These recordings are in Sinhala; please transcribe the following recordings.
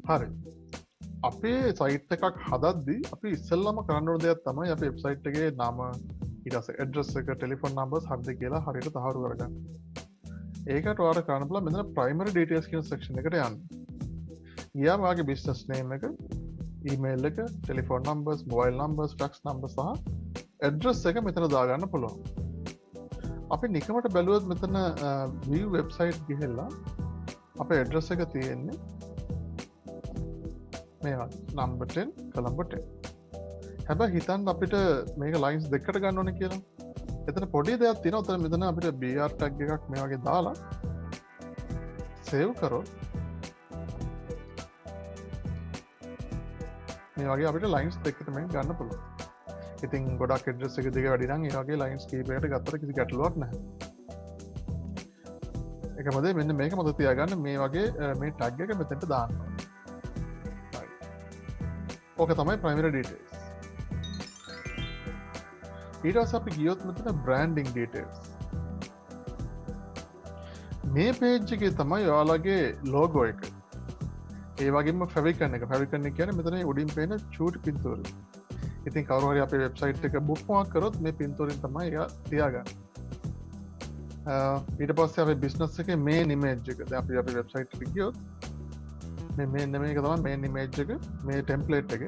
හරි. අපේ සයිට් එකක් හදද්දී අපි ඉස්සෙල්ලාම කරන්න ඕන දෙයක් තමයි අපේ වෙබ්සයිට් එකේ නම ඊට පස්සේ ඇඩ්‍රස් එක ටෙලිෆෝන් නම්බර්ස් හරිද කියලා හරියට තහවුරු කරගන්න. ඒකට ඔයාලට කරන්න පුළුවන් මෙතන ප්‍රයිමරි ඩීටේල්ස් කියන සෙක්ෂන් එකට යන්න. ගියාම ඔයාගේ බිස්නස් නේම් එක, ඊමේල් එක, telephone numbers, mobile numbers, fax number සහ ඇඩ්‍රස් එක මෙතන දාගන්න පුළුවන්. අපි නිකමට බැලුවොත් මෙතන view website ගිහිල්ලා අපේ ඇඩ්‍රස් එක තියෙන්නේ මේ නම්බර් 10 කොළඹ 10. හැබැයි හිතන්න අපිට මේක ලයින්ස් දෙකකට ගන්න ඕනේ කියලා. එතන පොඩි දෙයක් තියෙනවා. උතන මෙතන අපිට BR tag එකක් මේ වගේ දාලා සේව් කරොත් මේ වගේ අපිට ලයින්ස් දෙකකට මේක ගන්න පුළුවන්. ඉතින් ගොඩක් ඇඩ්‍රස් එක දෙක වැඩි නම් ඒ වගේ ලයින්ස් කීපයකට ගත්තට කිසි ගැටලුවක් නැහැ. ඒකම දේ මෙන්න මේක මතක තියාගන්න මේ වගේ මේ ටැග් එක මෙතනට දාන්න ඕනේ. ඕක තමයි primary details. ඊට පස්සේ අපි ගියොත් මෙතන branding details. මේ page එකේ තමයි ඔයාලගේ logo එක. ඒ වගේම favicon එක. favicon එක කියන්නේ මෙතන උඩින් පේන චූටි පින්තූරය. ඉතින් කවුරු හරි අපේ වෙබ්සයිට් එක bookmark කරොත් මේ පින්තූරෙන් තමයි ඒක තියාගන්නේ. ඊට පස්සේ අපේ business එකේ main image එක. දැන් අපි අපේ වෙබ්සයිට් එකට ගියොත් මේක තමයි main image එක, මේ template එක.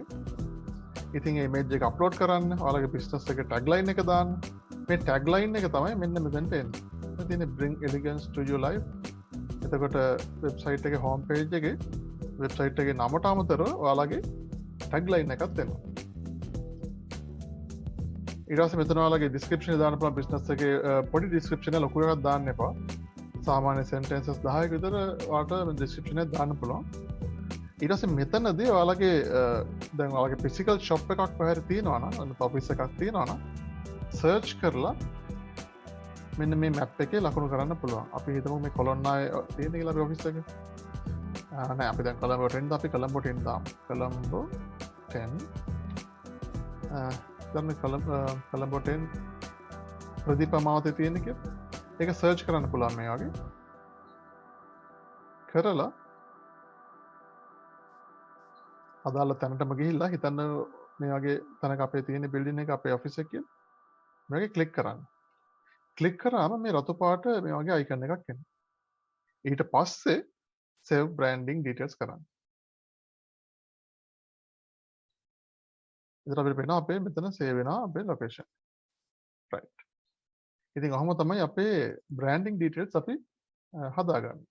ඉතින් මේ image එක upload කරන්න, ඔයාලගේ business එකේ tagline එක දාන්න. මේ tagline එක තමයි මෙන්න මෙතනට එන්නේ. මෙතන තියෙන්නේ bring elegance to your life. එතකොට වෙබ්සයිට් එකේ home page එකේ වෙබ්සයිට් එකේ නමට අමතරව ඔයාලගේ tagline එකක් එනවා. ඊට පස්සේ මෙතන ඔයාලගේ description එක දාන්න පුළුවන්. business එකේ පොඩි description එක ලොකු එකක් දාන්න එපා. සාමාන්‍ය sentences 10ක විතර ඔයාලට description එක දාන්න පුළුවන්. ඊට පස්සේ මෙතනදී ඔයාලගේ දැන් ඔයාලගේ physical shop එකක් කොහේ හරි තියෙනවා නම් office එකක් තියෙනවා නම් search කරලා මෙන්න මේ map එකේ ලකුණු කරන්න පුළුවන්. අපි හිතමු මේ කොළොන්නායේ තියෙන කියලා අපි office එක. නෑ අපි දැන් කොළඹ 10 අපි කොළඹ 10 දාමු. කොළඹ 10 දැන් කොළඹ 10 ප්‍රදීපමාවතේ තියෙන කියලා. ඒක search කරන්න පුළුවන් මේ වගේ. කරලා අදාළ තැනටම ගිහිල්ලා හිතන්න මේ වගේ තැනක අපේ තියෙන බිල්ඩින් එක අපේ ඔෆිස් එක කියලා මේක ක්ලික් කරන්න. ක්ලික් කරාම මේ රතු පාට මේ වගේ අයිකන් එකක් එනවා. ඊට පස්සේ save branding details කරන්න. ඉතින් අපිට පේනවා අපේ මෙතන save වෙනවා අපේ location. right. ඉතින් අහම තමයි අපේ branding details අපි හදාගන්නේ.